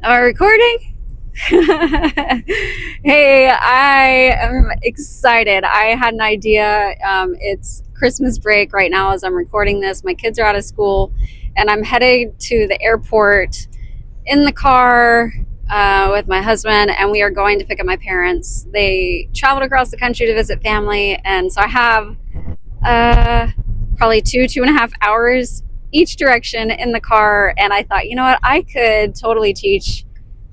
Am I recording? Hey, I am excited. I had an idea. It's Christmas break right now as I'm recording this. My kids are out of school, and I'm headed to the airport in the car with my husband, and we are going to pick up my parents. They traveled across the country to visit family, and so I have probably 2.5 hours each direction in the car. And I thought, you know what, I could totally teach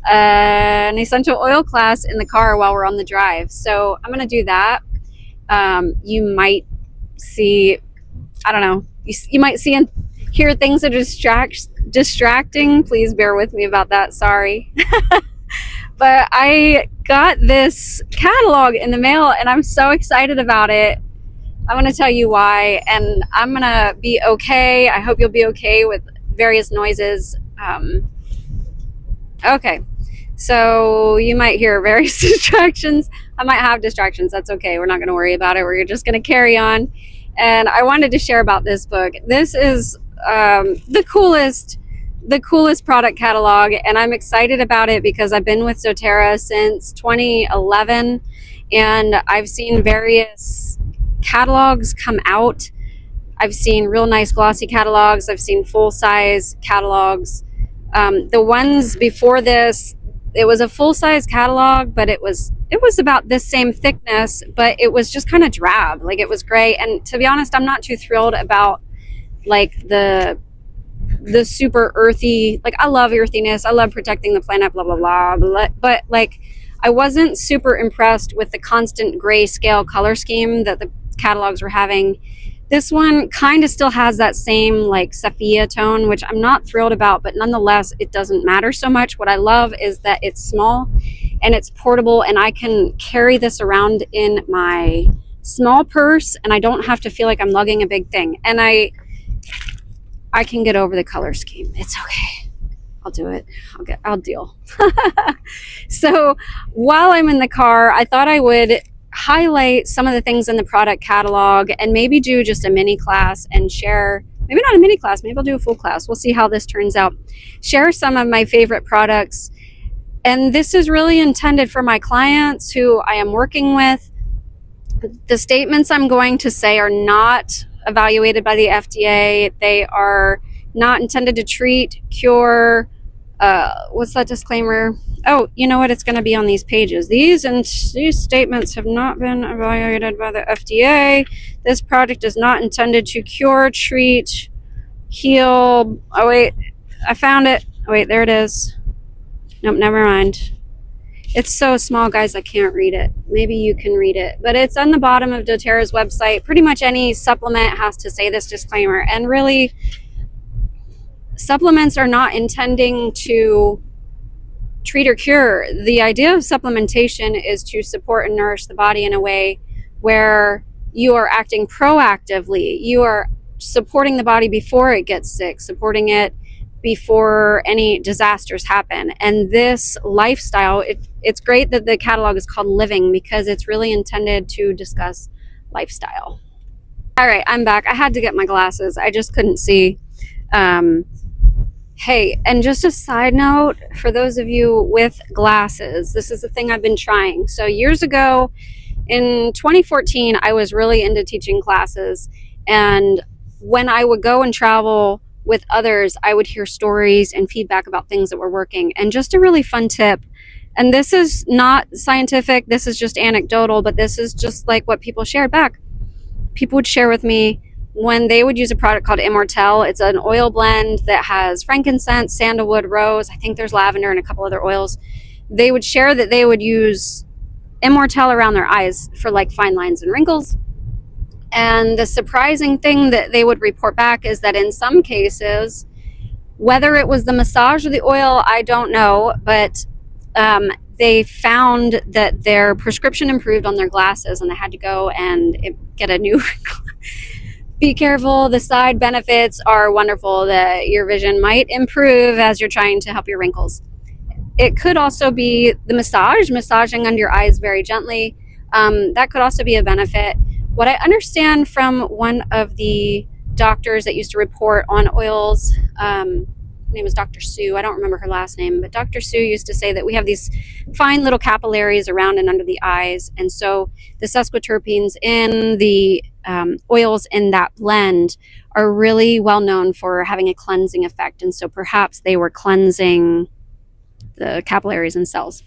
an essential oil class in the car while we're on the drive. So I'm going to do that. You might see, I don't know, you might see and hear things that are distracting. Please bear with me about that. Sorry. But I got this catalog in the mail and I'm so excited about it. I'm going to tell you why, and I'm going to be okay. I hope you'll be okay with various noises. Okay, so you might hear various distractions. I might have distractions. That's okay. We're not going to worry about it. We're just going to carry on. And I wanted to share about this book. This is the coolest product catalog, and I'm excited about it because I've been with doTERRA since 2011, and I've seen various catalogs come out. I've seen real nice glossy catalogs. I've seen full-size catalogs. The ones before this, it was a full-size catalog, but it was about this same thickness, but it was just kind of drab. Like, it was gray. And to be honest, I'm not too thrilled about like the super earthy, like, I love earthiness, I love protecting the planet, blah blah blah, but like, I wasn't super impressed with the constant grayscale color scheme that the catalogs were having. This one kind of still has that same like sepia tone, which I'm not thrilled about, but nonetheless, it doesn't matter so much. What I love is that it's small and it's portable, and I can carry this around in my small purse, and I don't have to feel like I'm lugging a big thing. And I can get over the color scheme. It's okay. I'll do it. I'll deal. So while I'm in the car, I thought I would highlight some of the things in the product catalog and maybe do just a mini class and share, maybe not a mini class, maybe I'll do a full class. We'll see how this turns out. Share some of my favorite products. And this is really intended for my clients who I am working with. The statements I'm going to say are not evaluated by the FDA. They are not intended to treat, cure, what's that disclaimer? Oh, you know what? It's going to be on these pages. These statements have not been evaluated by the FDA. This product is not intended to cure, treat, heal. Oh, wait. I found it. Oh, wait, there it is. Nope, never mind. It's so small, guys, I can't read it. Maybe you can read it. But it's on the bottom of doTERRA's website. Pretty much any supplement has to say this disclaimer. And really, supplements are not intending to treat or cure. The idea of supplementation is to support and nourish the body in a way where you are acting proactively. You are supporting the body before it gets sick, supporting it before any disasters happen. And this lifestyle, it's great that the catalog is called Living, because it's really intended to discuss lifestyle. All right, I'm back. I had to get my glasses. I just couldn't see. Hey, and just a side note, for those of you with glasses, this is the thing I've been trying. So years ago, in 2014, I was really into teaching classes. And when I would go and travel with others, I would hear stories and feedback about things that were working. And just a really fun tip, and this is not scientific, this is just anecdotal, but this is just like what people shared back. People would share with me when they would use a product called Immortelle. It's an oil blend that has frankincense, sandalwood, rose, I think there's lavender and a couple other oils. They would share that they would use Immortelle around their eyes for like fine lines and wrinkles. And the surprising thing that they would report back is that in some cases, whether it was the massage or the oil, I don't know, but they found that their prescription improved on their glasses, and they had to go and get a new be careful. The side benefits are wonderful, that your vision might improve as you're trying to help your wrinkles. It could also be the massaging under your eyes very gently. That could also be a benefit. What I understand from one of the doctors that used to report on oils name is Dr. Sue. I don't remember her last name, but Dr. Sue used to say that we have these fine little capillaries around and under the eyes. And so the sesquiterpenes in the oils in that blend are really well known for having a cleansing effect. And so perhaps they were cleansing the capillaries and cells.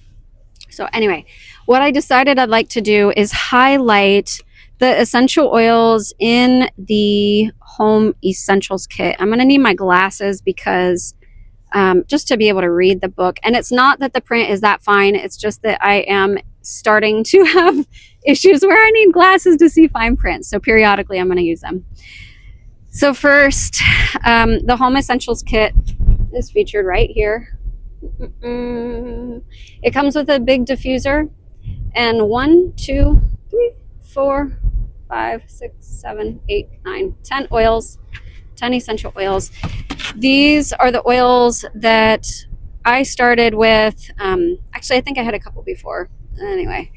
So anyway, what I decided I'd like to do is highlight the essential oils in the Home Essentials Kit. I'm going to need my glasses because just to be able to read the book. And it's not that the print is that fine. It's just that I am starting to have issues where I need glasses to see fine print. So periodically I'm going to use them. So first, the Home Essentials Kit is featured right here. It comes with a big diffuser and 1, 2, 3, 4, 5, 6, 7, 8, 9, 10 oils, 10 essential oils. These are the oils that I started with. Actually, I think I had a couple before. Anyway,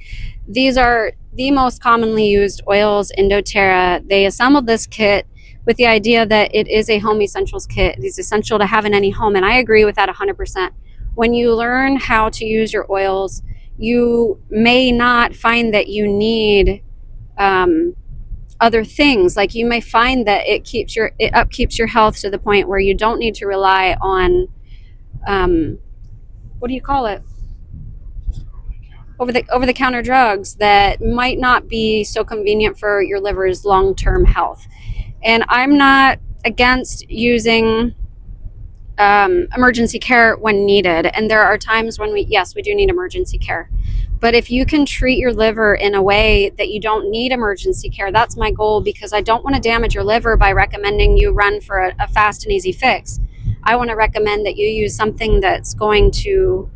these are the most commonly used oils in doTERRA. They assembled this kit with the idea that it is a home essentials kit. It's essential to have in any home, and I agree with that 100%. When you learn how to use your oils, you may not find that you need other things. Like you may find that it upkeeps your health to the point where you don't need to rely on what do you call it? Over the counter drugs that might not be so convenient for your liver's long-term health. And I'm not against using emergency care when needed. And there are times when we do need emergency care. But if you can treat your liver in a way that you don't need emergency care, that's my goal, because I don't want to damage your liver by recommending you run for a fast and easy fix. I want to recommend that you use something that's going to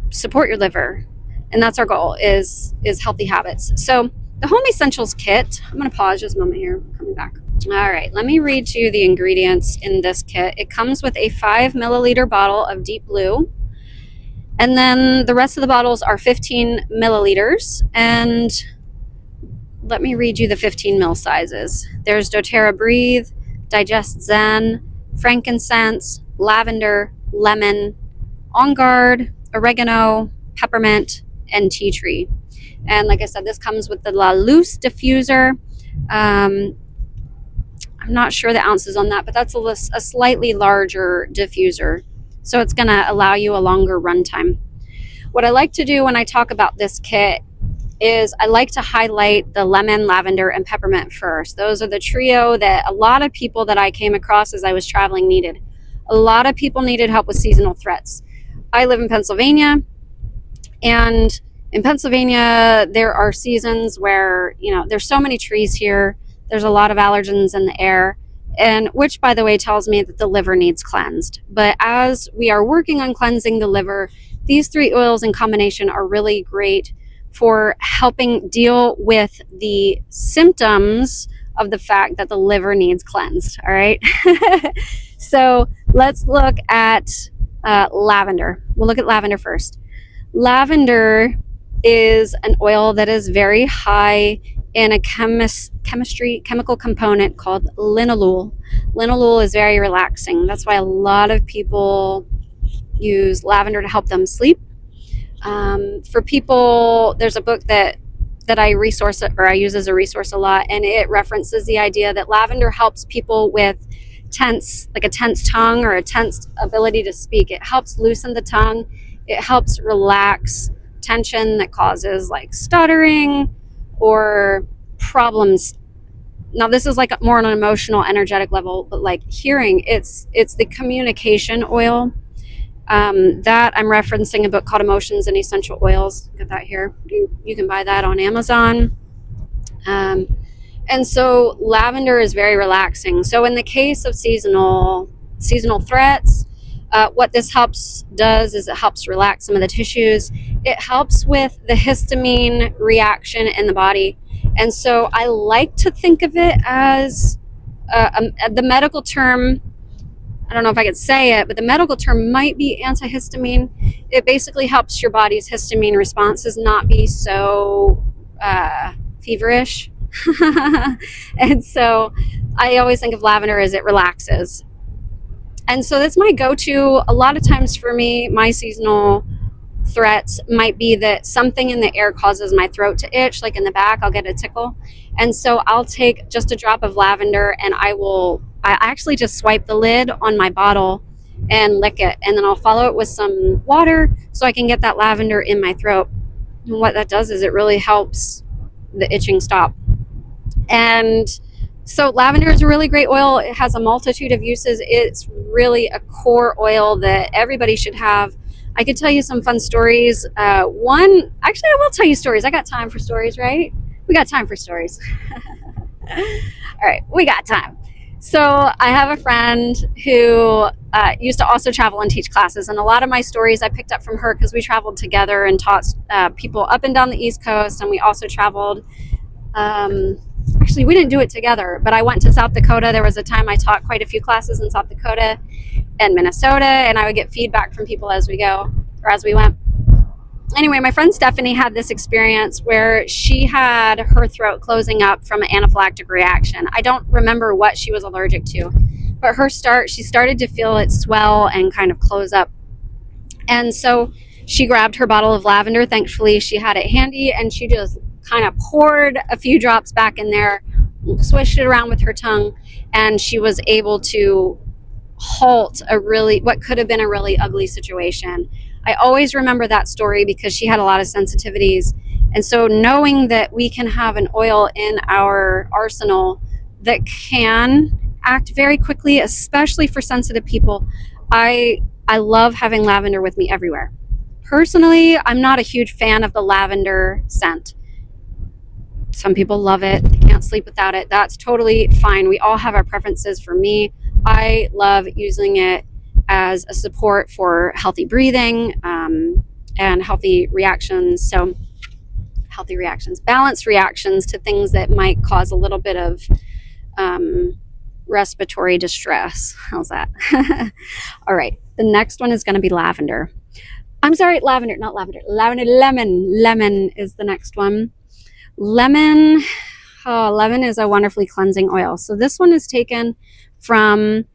support your liver. And that's our goal, is healthy habits. So the Home Essentials Kit, I'm going to pause just a moment here. I'm coming back. All right, let me read to you the ingredients in this kit. It comes with a 5 milliliter bottle of deep blue. And then the rest of the bottles are 15 milliliters. And let me read you the 15 ml sizes. There's doTERRA Breathe, Digest Zen, frankincense, lavender, lemon, On Guard, oregano, peppermint, and tea tree. And like I said, this comes with the La Luce diffuser. I'm not sure the ounces on that, but that's a slightly larger diffuser. So it's going to allow you a longer runtime. What I like to do when I talk about this kit is I like to highlight the lemon, lavender, and peppermint first. Those are the trio that a lot of people that I came across as I was traveling needed. A lot of people needed help with seasonal threats. I live in Pennsylvania, and in Pennsylvania, there are seasons where, there's so many trees here. There's a lot of allergens in the air, and which, by the way, tells me that the liver needs cleansed. But as we are working on cleansing the liver, these 3 oils in combination are really great for helping deal with the symptoms of the fact that the liver needs cleansed. All right. So let's look at lavender. We'll look at lavender first. Lavender is an oil that is very high in a chemical component called linalool. Linalool is very relaxing. That's why a lot of people use lavender to help them sleep. For people, there's a book that I use as a resource a lot, and it references the idea that lavender helps people with a tense tongue or a tense ability to speak. It helps loosen the tongue. It helps relax tension that causes like stuttering or problems. Now this is like more on an emotional, energetic level, but like hearing, it's the communication oil. That I'm referencing a book called Emotions and Essential Oils. Got that here. You can buy that on Amazon. And so lavender is very relaxing. So in the case of seasonal threats, what this does is it helps relax some of the tissues. It helps with the histamine reaction in the body. And so I like to think of it as the medical term. I don't know if I could say it, but the medical term might be antihistamine. It basically helps your body's histamine responses not be so feverish. And so I always think of lavender as it relaxes. And so that's my go-to. A lot of times for me, my seasonal threats might be that something in the air causes my throat to itch, like in the back, I'll get a tickle. And so I'll take just a drop of lavender and I actually just swipe the lid on my bottle and lick it. And then I'll follow it with some water so I can get that lavender in my throat. And what that does is it really helps the itching stop. And so lavender is a really great oil. It has a multitude of uses. It's really a core oil that everybody should have. I could tell you some fun stories. I will tell you stories. I got time for stories, right? We got time for stories. All right, we got time. So I have a friend who used to also travel and teach classes, and a lot of my stories I picked up from her because we traveled together and taught people up and down the East Coast, and we also traveled. Actually, we didn't do it together, but I went to South Dakota. There was a time I taught quite a few classes in South Dakota and Minnesota, and I would get feedback from people as we went. Anyway, my friend Stephanie had this experience where she had her throat closing up from an anaphylactic reaction. I don't remember what she was allergic to, but she started to feel it swell and kind of close up. And so she grabbed her bottle of lavender. Thankfully, she had it handy, and she just kind of poured a few drops back in there, swished it around with her tongue, and she was able to halt what could have been a really ugly situation. I always remember that story because she had a lot of sensitivities. And so knowing that we can have an oil in our arsenal that can act very quickly, especially for sensitive people, I love having lavender with me everywhere. Personally, I'm not a huge fan of the lavender scent. Some people love it. They can't sleep without it. That's totally fine. We all have our preferences. For me, I love using it as a support for healthy breathing and healthy reactions. So balanced reactions to things that might cause a little bit of respiratory distress. How's that? All right. The next one is going to be lavender. I'm sorry, lavender, not lavender. Lemon. Lemon is the next one. Lemon is a wonderfully cleansing oil. So this one is taken from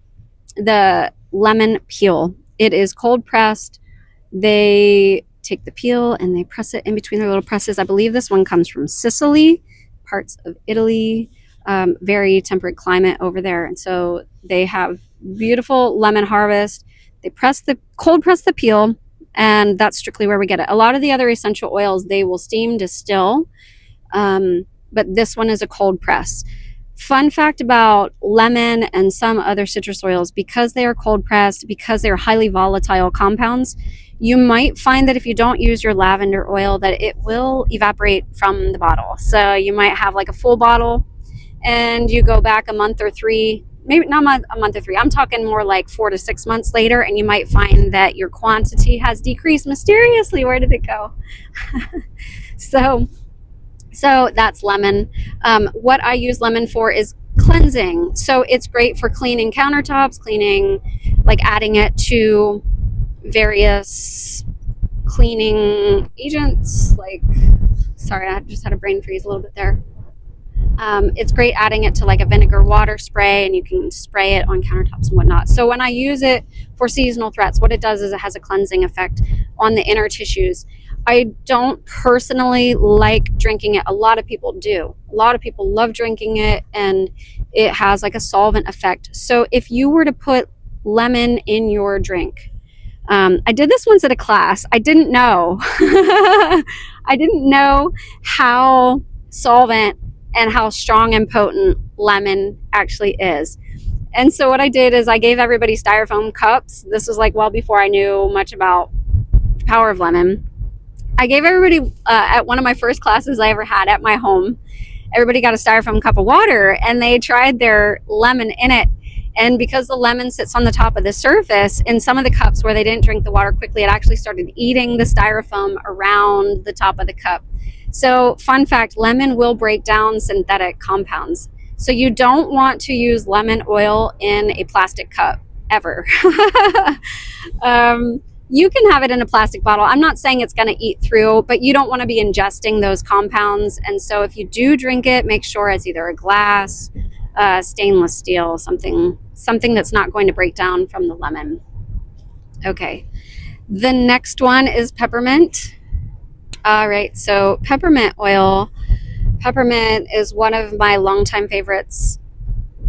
the lemon peel. It is cold pressed. They take the peel and they press it in between their little presses. I believe this one comes from Sicily, parts of Italy, very temperate climate over there. And so they have beautiful lemon harvest. They cold press the peel, and that's strictly where we get it. A lot of the other essential oils, they will steam distill, but this one is a cold press. Fun fact about lemon and some other citrus oils, because they are cold pressed, because they're highly volatile compounds, you might find that if you don't use your lavender oil that it will evaporate from the bottle. So you might have like a full bottle and you go back a month or three, maybe not a month or three, I'm talking more like 4 to 6 months later, and you might find that your quantity has decreased mysteriously. Where did it go? So that's lemon. What I use lemon for is cleansing. So it's great for cleaning countertops, like adding it to various cleaning agents. Sorry, I just had a brain freeze a little bit there. It's great adding it to like a vinegar water spray, and you can spray it on countertops and whatnot. So when I use it for seasonal threats, what it does is it has a cleansing effect on the inner tissues. I don't personally like drinking it. A lot of people do. A lot of people love drinking it, and it has like a solvent effect. So if you were to put lemon in your drink, I did this once at a class. I didn't know. I didn't know how solvent and how strong and potent lemon actually is. And so what I did is I gave everybody styrofoam cups. This was like well before I knew much about the power of lemon. I gave everybody, at one of my first classes I ever had at my home, everybody got a styrofoam cup of water, and they tried their lemon in it. And because the lemon sits on the top of the surface, in some of the cups where they didn't drink the water quickly, it actually started eating the styrofoam around the top of the cup. So fun fact, lemon will break down synthetic compounds. So you don't want to use lemon oil in a plastic cup, ever. You can have it in a plastic bottle. I'm not saying it's going to eat through, but you don't want to be ingesting those compounds. And so if you do drink it, make sure it's either a glass, stainless steel, something that's not going to break down from the lemon. Okay, the next one is peppermint. All right, so peppermint oil. Peppermint is one of my longtime favorites.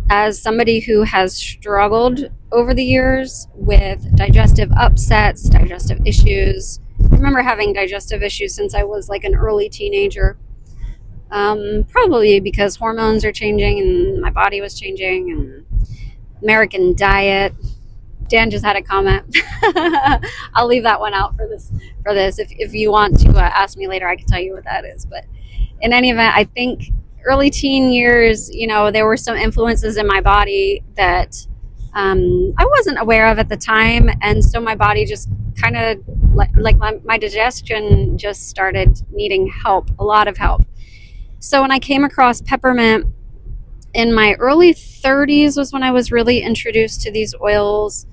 As somebody who has struggled over the years with digestive upsets, digestive issues, I remember having digestive issues since I was like an early teenager. Probably because hormones are changing and my body was changing, and American diet. Dan just had a comment. I'll leave that one out for this. If you want to ask me later, I can tell you what that is. But in any event, I think early teen years, there were some influences in my body that I wasn't aware of at the time. And so my body just kind of, my digestion just started needing help, a lot of help. So when I came across peppermint in my early 30s was when I was really introduced to these oils.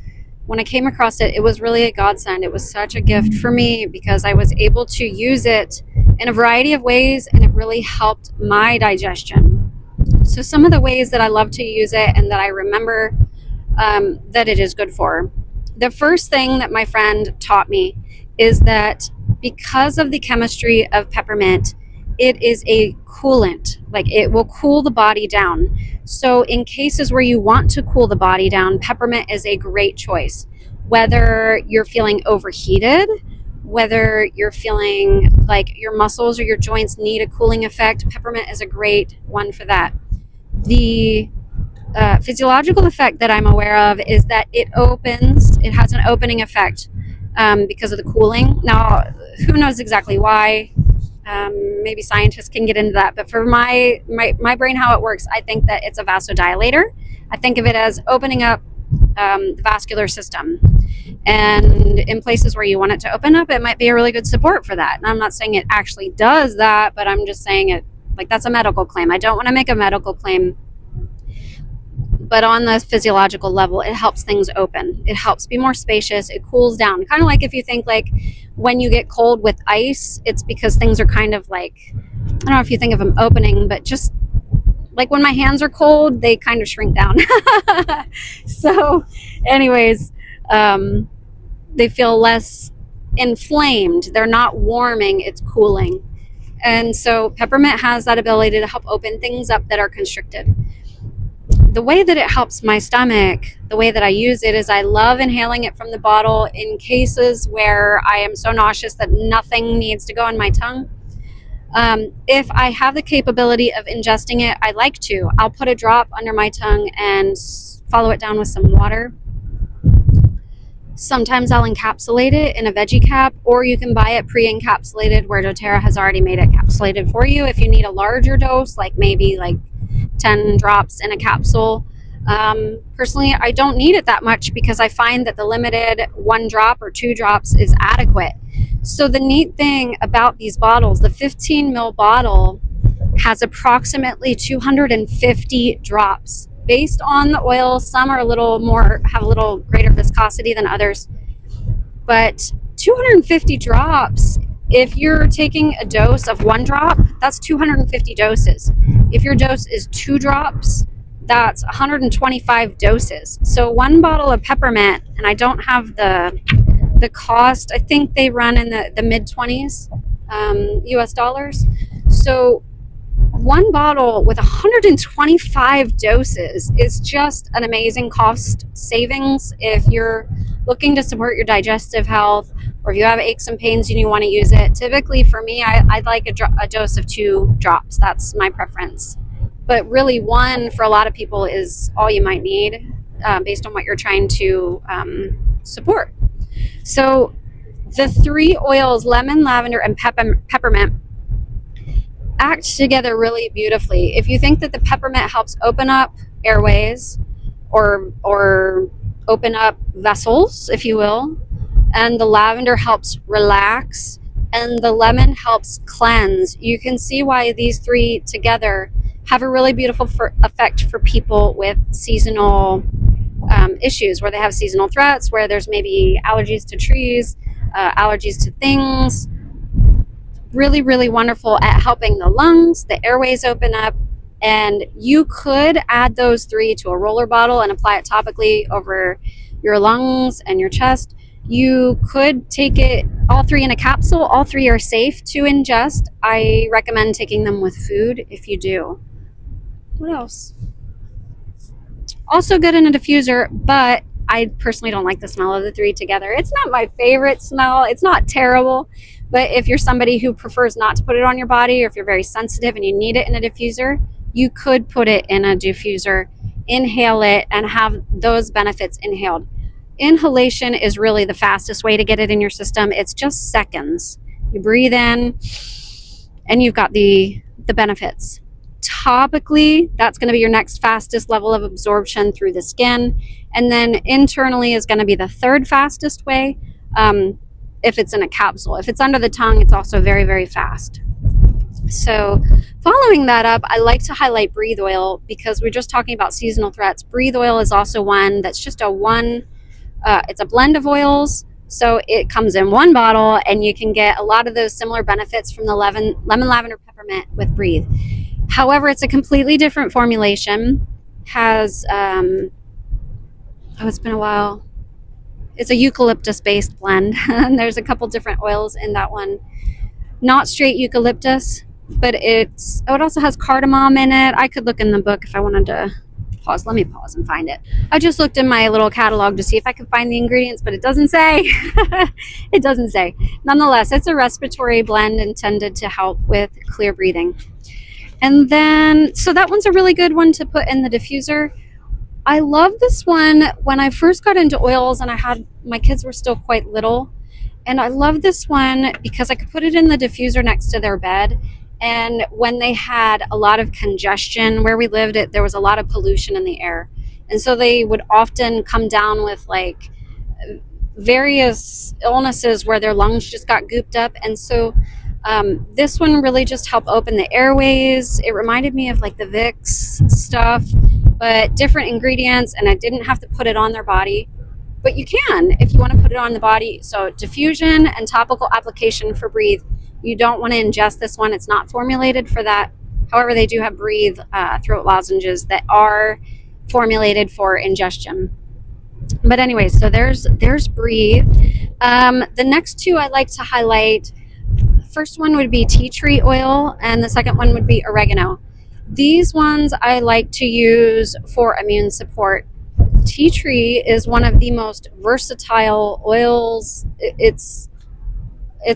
When I came across it, it was really a godsend. It was such a gift for me because I was able to use it in a variety of ways, and it really helped my digestion. So some of the ways that I love to use it and that I remember that it is good for. The first thing that my friend taught me is that because of the chemistry of peppermint, it is a coolant. Like, it will cool the body down. So in cases where you want to cool the body down, peppermint is a great choice. Whether you're feeling overheated, whether you're feeling like your muscles or your joints need a cooling effect, peppermint is a great one for that. The physiological effect that I'm aware of is that it has an opening effect because of the cooling. Now, who knows exactly why? Maybe scientists can get into that, but for my brain, how it works, I think that it's a vasodilator. I think of it as opening up the vascular system, and in places where you want it to open up, it might be a really good support for that. And I'm not saying it actually does that, but I'm just saying it like that's a medical claim. I don't want to make a medical claim, but on the physiological level, it helps things open. It helps be more spacious. It cools down. Kind of like if you think like when you get cold with ice, it's because things are kind of like, I don't know if you think of them opening, but just like when my hands are cold, they kind of shrink down. So anyways, they feel less inflamed. They're not warming, it's cooling. And so peppermint has that ability to help open things up that are constricted. The way that it helps my stomach, the way that I use it is I love inhaling it from the bottle in cases where I am so nauseous that nothing needs to go in my tongue. If I have the capability of ingesting it, I like to. I'll put a drop under my tongue and follow it down with some water. Sometimes I'll encapsulate it in a veggie cap, or you can buy it pre-encapsulated where doTERRA has already made it encapsulated for you. If you need a larger dose, like maybe like 10 drops in a capsule. Personally, I don't need it that much because I find that the limited 1 drop or 2 drops is adequate. So the neat thing about these bottles, the 15 ml bottle has approximately 250 drops. Based on the oil, some are have a little greater viscosity than others. But 250 drops, if you're taking a dose of 1 drop, that's 250 doses. If your dose is 2 drops, that's 125 doses. So 1 bottle of peppermint, and I don't have the cost, I think they run in the mid-20s US dollars. So 1 bottle with 125 doses is just an amazing cost savings if you're looking to support your digestive health, or if you have aches and pains and you want to use it. Typically for me, I'd like a dose of 2 drops. That's my preference. But really 1 for a lot of people is all you might need based on what you're trying to support. So the 3 oils, lemon, lavender, and peppermint, act together really beautifully. If you think that the peppermint helps open up airways or open up vessels, if you will, and the lavender helps relax, and the lemon helps cleanse, you can see why these 3 together have a really beautiful effect for people with seasonal issues, where they have seasonal threats, where there's maybe allergies to trees, allergies to things. Really, really wonderful at helping the lungs, the airways open up, And you could add those 3 to a roller bottle and apply it topically over your lungs and your chest. You could take it all 3 in a capsule. All 3 are safe to ingest. I recommend taking them with food if you do. What else? Also good in a diffuser, but I personally don't like the smell of the 3 together. It's not my favorite smell. It's not terrible, but if you're somebody who prefers not to put it on your body, or if you're very sensitive and you need it in a diffuser, you could put it in a diffuser, inhale it, and have those benefits inhaled. Inhalation is really the fastest way to get it in your system. It's just seconds. You breathe in and you've got the benefits. Topically, that's going to be your next fastest level of absorption through the skin. And then internally is going to be the 3rd fastest way if it's in a capsule. If it's under the tongue, it's also very, very fast. So following that up, I like to highlight breathe oil because we're just talking about seasonal threats. Breathe oil is also one that's just it's a blend of oils. So it comes in one bottle and you can get a lot of those similar benefits from the lemon, lavender, peppermint with breathe. However, it's a completely different formulation. Has, it's been a while. It's a eucalyptus-based blend. And there's a couple different oils in that one. Not straight eucalyptus, but it also has cardamom in it. I could look in the book if I wanted to pause. Let me pause and find it. I just looked in my little catalog to see if I could find the ingredients, but it doesn't say. It doesn't say. Nonetheless, it's a respiratory blend intended to help with clear breathing. And then, so that one's a really good one to put in the diffuser. I love this one when I first got into oils and my kids were still quite little. And I love this one because I could put it in the diffuser next to their bed. And when they had a lot of congestion where we lived, there was a lot of pollution in the air. And so they would often come down with like various illnesses where their lungs just got gooped up. And so this one really just helped open the airways. It reminded me of like the Vicks stuff, but different ingredients, and I didn't have to put it on their body. But you can if you want to put it on the body. So diffusion and topical application for breathe. You don't want to ingest this one. It's not formulated for that. However, they do have breathe throat lozenges that are formulated for ingestion. But anyway, so there's breathe. The next 2 I like to highlight. First one would be tea tree oil, and the second one would be oregano. These ones I like to use for immune support. Tea tree is one of the most versatile oils. It's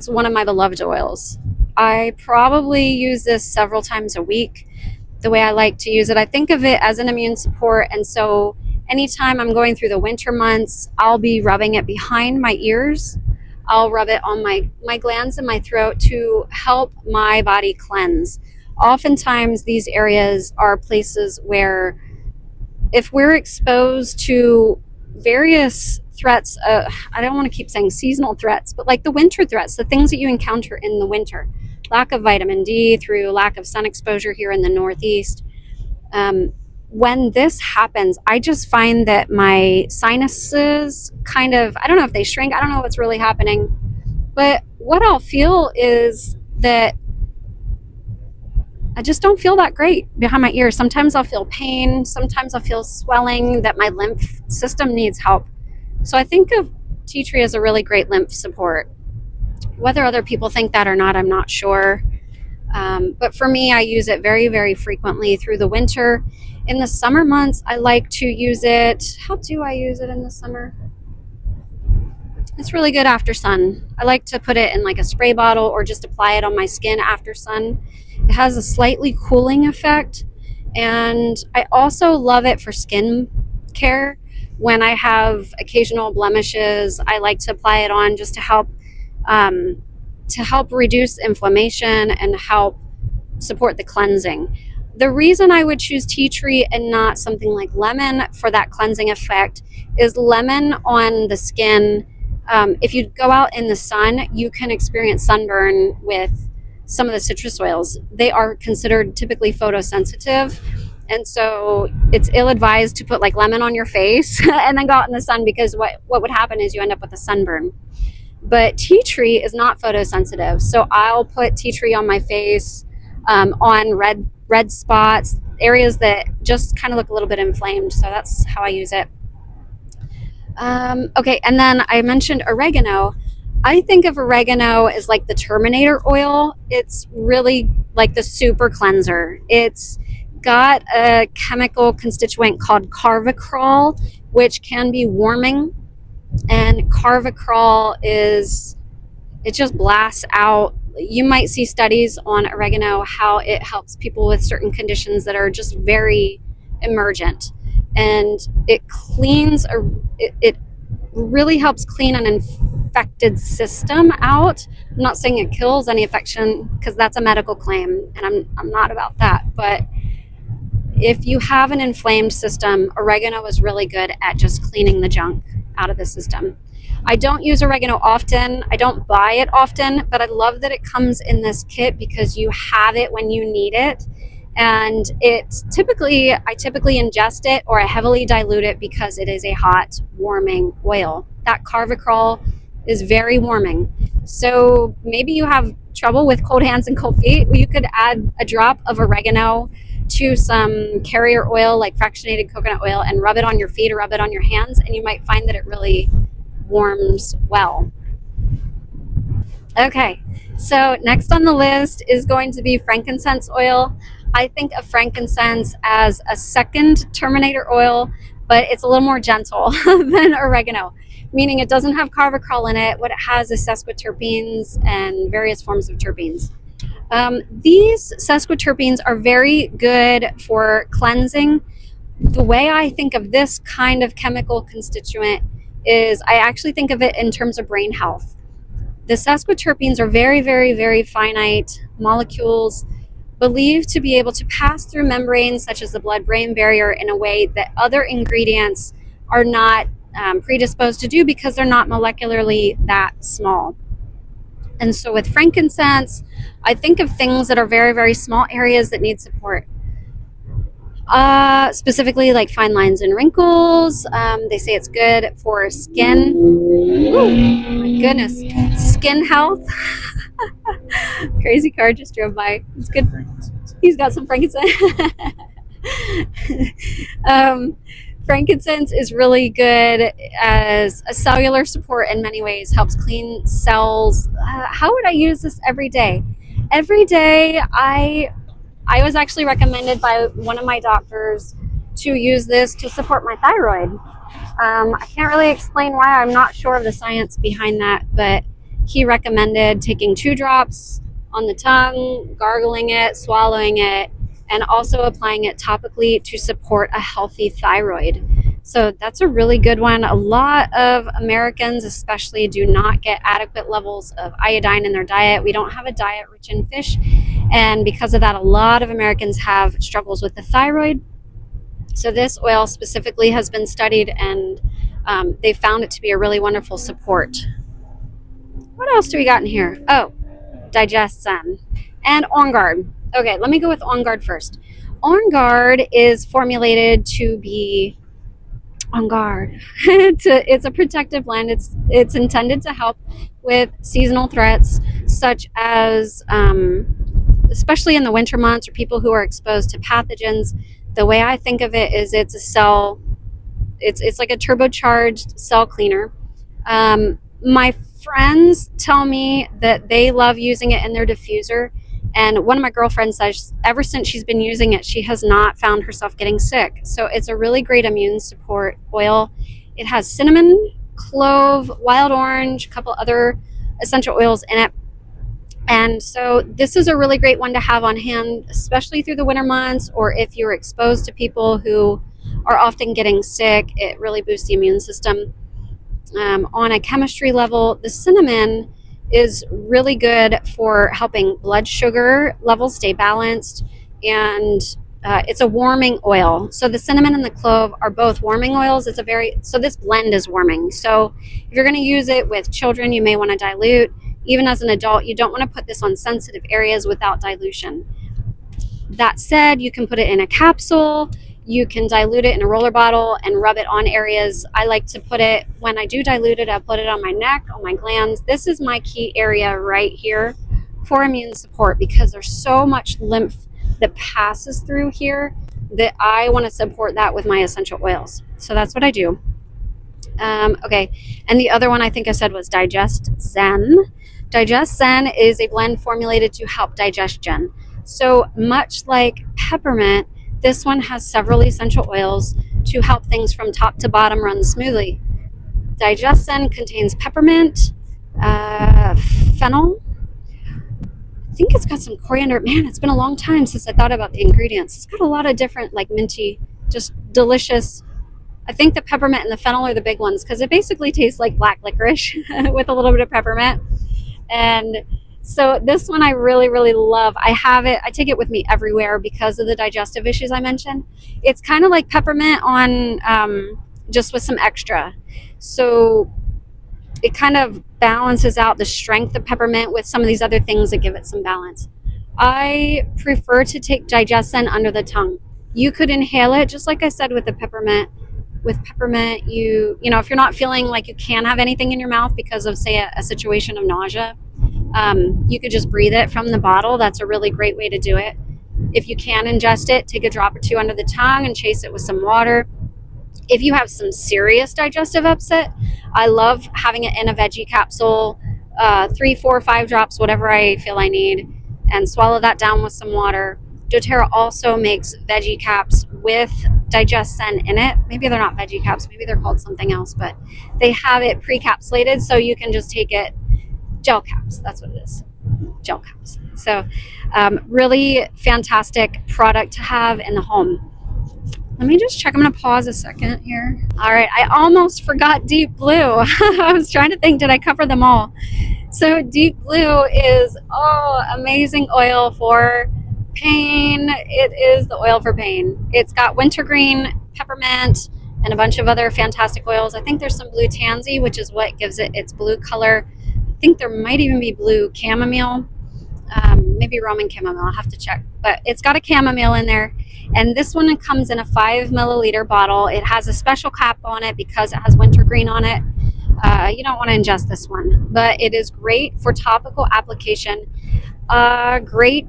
one of my beloved oils. I probably use this several times a week. The way I like to use it, I think of it as an immune support, and so anytime I'm going through the winter months, I'll be rubbing it behind my ears. I'll rub it on my glands in my throat to help my body cleanse. Oftentimes, these areas are places where if we're exposed to various threats, I don't want to keep saying seasonal threats, but like the winter threats, the things that you encounter in the winter, lack of vitamin D through lack of sun exposure here in the Northeast. When this happens, I just find that my sinuses kind of, I don't know if they shrink, I don't know what's really happening, but what I'll feel is that I just don't feel that great behind my ears. Sometimes I'll feel pain, sometimes I'll feel swelling, that my lymph system needs help. So I think of tea tree as a really great lymph support. Whether other people think that or not, I'm not sure. But for me, I use it very, very frequently through the winter. In the summer months, I like to use it. How do I use it in the summer? It's really good after sun. I like to put it in like a spray bottle or just apply it on my skin after sun. It has a slightly cooling effect. And I also love it for skin care. When I have occasional blemishes, I like to apply it on just to help reduce inflammation and help support the cleansing. The reason I would choose tea tree and not something like lemon for that cleansing effect is lemon on the skin. If you go out in the sun, you can experience sunburn with some of the citrus oils. They are considered typically photosensitive. And so it's ill-advised to put like lemon on your face and then go out in the sun, because what would happen is you end up with a sunburn. But tea tree is not photosensitive. So I'll put tea tree on my face, on red spots. areas that just kind of look a little bit inflamed. So that's how I use it. Okay, and then I mentioned oregano. I think of oregano as like the Terminator oil. It's really like the super cleanser. It's got a chemical constituent called carvacrol, which can be warming. And carvacrol it just blasts out. You might see studies on oregano, how it helps people with certain conditions that are just very emergent. And it cleans, it really helps clean an infected system out. I'm not saying it kills any infection, because that's a medical claim, and I'm not about that. But if you have an inflamed system, oregano is really good at just cleaning the junk out of the system. I don't use oregano often. I don't buy it often, but I love that it comes in this kit because you have it when you need it. And I typically ingest it, or I heavily dilute it, because it is a hot, warming oil. That carvacrol is very warming. So maybe you have trouble with cold hands and cold feet. You could add a drop of oregano to some carrier oil, like fractionated coconut oil, and rub it on your feet or rub it on your hands, and you might find that it really warms well. Okay, so next on the list is going to be frankincense oil. I think of frankincense as a second Terminator oil, but it's a little more gentle than oregano, meaning it doesn't have carvacrol in it. What it has is sesquiterpenes and various forms of terpenes. These sesquiterpenes are very good for cleansing. The way I think of this kind of chemical constituent is I actually think of it in terms of brain health. The sesquiterpenes are very, very, very finite molecules, believed to be able to pass through membranes such as the blood-brain barrier in a way that other ingredients are not predisposed to do, because they're not molecularly that small. And so with frankincense, I think of things that are very, very small areas that need support. Specifically like fine lines and wrinkles. They say it's good for skin. Ooh, my goodness. Skin health. Crazy car just drove by. It's good. He's got some frankincense. Frankincense is really good as a cellular support in many ways, helps clean cells. How would I use this every day? Every day, I was actually recommended by one of my doctors to use this to support my thyroid. I can't really explain why. I'm not sure of the science behind that, but he recommended taking 2 drops on the tongue, gargling it, swallowing it, and also applying it topically to support a healthy thyroid. So that's a really good one. A lot of Americans especially do not get adequate levels of iodine in their diet. We don't have a diet rich in fish, and because of that, a lot of Americans have struggles with the thyroid. So this oil specifically has been studied, and they found it to be a really wonderful support. What else do we got in here? Oh, digestion and On Guard. Okay, let me go with On Guard first. On Guard is formulated to be on guard. It's a protective blend. It's intended to help with seasonal threats, such as especially in the winter months, or people who are exposed to pathogens. The way I think of it is it's like a turbocharged cell cleaner. My friends tell me that they love using it in their diffuser, and one of my girlfriends says ever since she's been using it, she has not found herself getting sick. So it's a really great immune support oil. It has cinnamon, clove, wild orange, a couple other essential oils in it. And so this is a really great one to have on hand, especially through the winter months, or if you're exposed to people who are often getting sick. It really boosts the immune system. On a chemistry level, the cinnamon is really good for helping blood sugar levels stay balanced, and it's a warming oil. So the cinnamon and the clove are both warming oils. So this blend is warming. So if you're going to use it with children, you may want to dilute. Even as an adult, you don't want to put this on sensitive areas without dilution. That said, you can put it in a capsule. You can dilute it in a roller bottle and rub it on areas. I like to put it, when I do dilute it, I put it on my neck, on my glands. This is my key area right here for immune support, because there's so much lymph that passes through here. that I want to support that with my essential oils. So that's what I do. Okay, and the other one I think I said was Digest Zen. Digest Zen is a blend formulated to help digestion. So much like Peppermint, this one has several essential oils to help things from top to bottom run smoothly. Digest Zen contains peppermint, fennel. I think it's got some coriander. Man, it's been a long time since I thought about the ingredients. It's got a lot of different, like minty, just delicious. I think the peppermint and the fennel are the big ones because it basically tastes like black licorice with a little bit of peppermint. And so this one I really, really love. I have it. I take it with me everywhere because of the digestive issues I mentioned. It's kind of like peppermint on just with some extra. So it kind of balances out the strength of peppermint with some of these other things that give it some balance. I prefer to take Digest Zen under the tongue. You could inhale it just like I said with the peppermint. With peppermint, you know, if you're not feeling like you can have anything in your mouth because of, say, a situation of nausea, you could just breathe it from the bottle. That's a really great way to do it. If you can ingest it, take a drop or two under the tongue and chase it with some water. If you have some serious digestive upset, I love having it in a veggie capsule, 3, 4, 5 drops, whatever I feel I need, and swallow that down with some water. doTERRA also makes veggie caps with Digest Zen in it. Maybe they're not veggie caps, maybe they're called something else, but they have it pre-capsulated so you can just take it. Gel caps, that's what it is. Gel caps. So really fantastic product to have in the home. Let me just check. I'm going to pause a second here. All right, I almost forgot Deep Blue. I was trying to think, did I cover them all? So Deep Blue is amazing oil for pain. It is the oil for pain. It's got wintergreen, peppermint, and a bunch of other fantastic oils. I think there's some blue tansy, which is what gives it its blue color. I think there might even be blue chamomile, maybe Roman chamomile. I'll have to check. But it's got a chamomile in there. And this one comes in a 5 milliliter bottle. It has a special cap on it because it has wintergreen on it. You don't want to ingest this one, but it is great for topical application. Great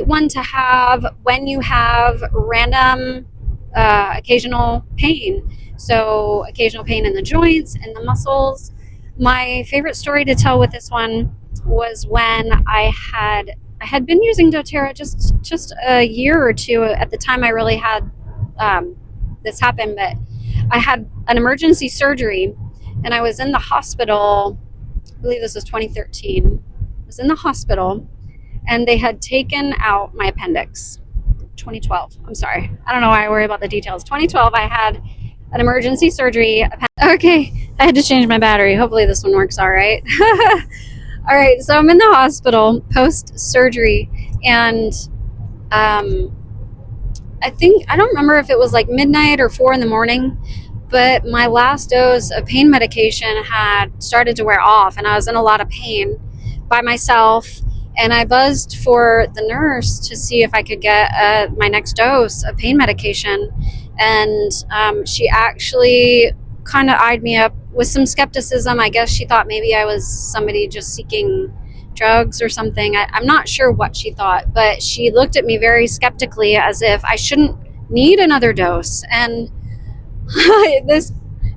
one to have when you have random occasional pain. So occasional pain in the joints and the muscles. My favorite story to tell with this one was when I had been using doTERRA just a year or two at the time I really had this happen, but I had an emergency surgery and I was in the hospital. I believe this was 2013. I was in the hospital and they had taken out my appendix. 2012. I'm sorry. I don't know why I worry about the details. 2012, I had an emergency surgery. Okay, I had to change my battery. Hopefully this one works all right. All right, so I'm in the hospital post-surgery, and I don't remember if it was like midnight or 4 in the morning, but my last dose of pain medication had started to wear off, and I was in a lot of pain by myself, and I buzzed for the nurse to see if I could get my next dose of pain medication, and she actually kind of eyed me up with some skepticism. I guess she thought maybe I was somebody just seeking drugs or something. I'm not sure what she thought, but she looked at me very skeptically as if I shouldn't need another dose. And this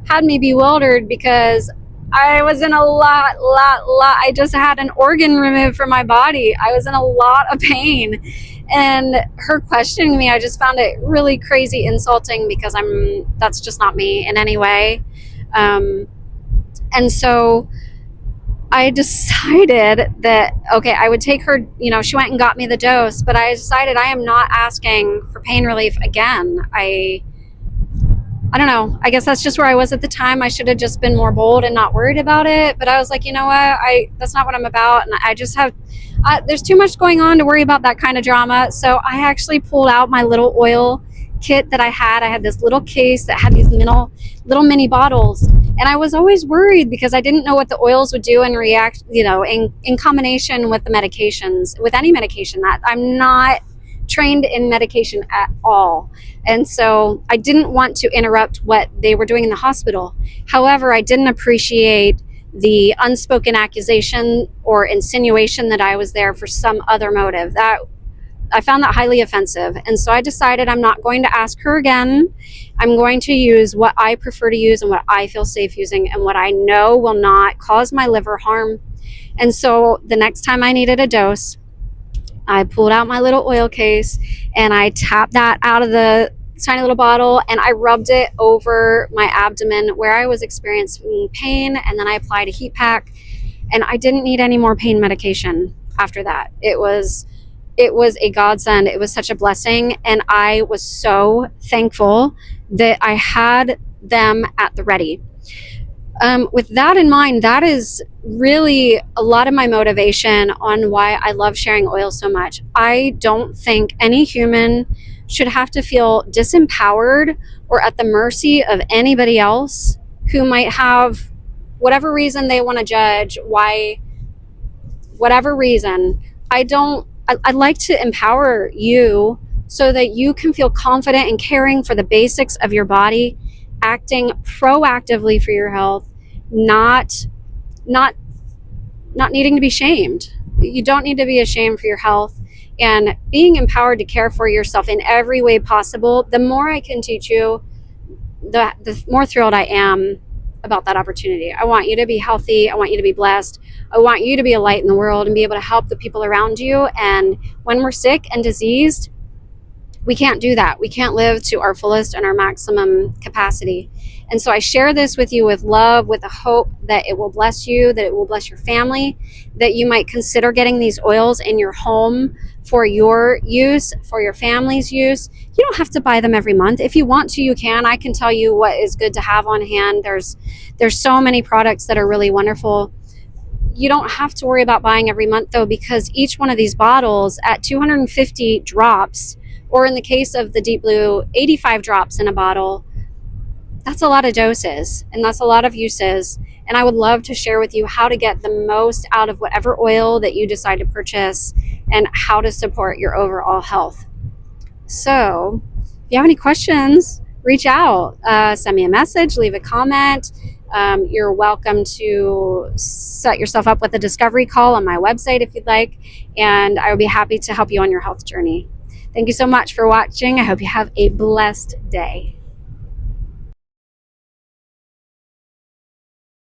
had me bewildered because I was in a lot. I just had an organ removed from my body. I was in a lot of pain. And her questioning me, I just found it really crazy insulting because that's just not me in any way. And so I decided that, okay, I would take her, she went and got me the dose, but I decided I am not asking for pain relief again. I don't know. I guess that's just where I was at the time. I should have just been more bold and not worried about it. But I was like, you know what? That's not what I'm about. And I just have, there's too much going on to worry about that kind of drama. So I actually pulled out my little oil kit that I had. I had this little case that had these little mini bottles. And I was always worried because I didn't know what the oils would do and react, in combination with the medications, with any medication. That I'm not trained in medication at all. And so I didn't want to interrupt what they were doing in the hospital. However, I didn't appreciate the unspoken accusation or insinuation that I was there for some other motive. That I found that highly offensive. And so I decided I'm not going to ask her again. I'm going to use what I prefer to use and what I feel safe using and what I know will not cause my liver harm. And so the next time I needed a dose, I pulled out my little oil case and I tapped that out of the tiny little bottle and I rubbed it over my abdomen where I was experiencing pain, and then I applied a heat pack, and I didn't need any more pain medication after that. It was a godsend. It was such a blessing, and I was so thankful that I had them at the ready. With that in mind, that is really a lot of my motivation on why I love sharing oil so much. I don't think any human should have to feel disempowered or at the mercy of anybody else who might have whatever reason they want to judge, why, whatever reason. I'd like to empower you so that you can feel confident in caring for the basics of your body, acting proactively for your health, not needing to be shamed. You don't need to be ashamed for your health, and being empowered to care for yourself in every way possible. The more I can teach you, the more thrilled I am about that opportunity. I want you to be healthy. I want you to be blessed. I want you to be a light in the world and be able to help the people around you. And when we're sick and diseased, we can't do that. We can't live to our fullest and our maximum capacity. And so I share this with you with love, with the hope that it will bless you, that it will bless your family, that you might consider getting these oils in your home for your use, for your family's use. You don't have to buy them every month. If you want to, you can. I can tell you what is good to have on hand. There's so many products that are really wonderful. You don't have to worry about buying every month though, because each one of these bottles at 250 drops, or in the case of the Deep Blue, 85 drops in a bottle, that's a lot of doses and that's a lot of uses. And I would love to share with you how to get the most out of whatever oil that you decide to purchase and how to support your overall health. So if you have any questions, reach out, send me a message, leave a comment. You're welcome to set yourself up with a discovery call on my website if you'd like, and I would be happy to help you on your health journey. Thank you so much for watching. I hope you have a blessed day.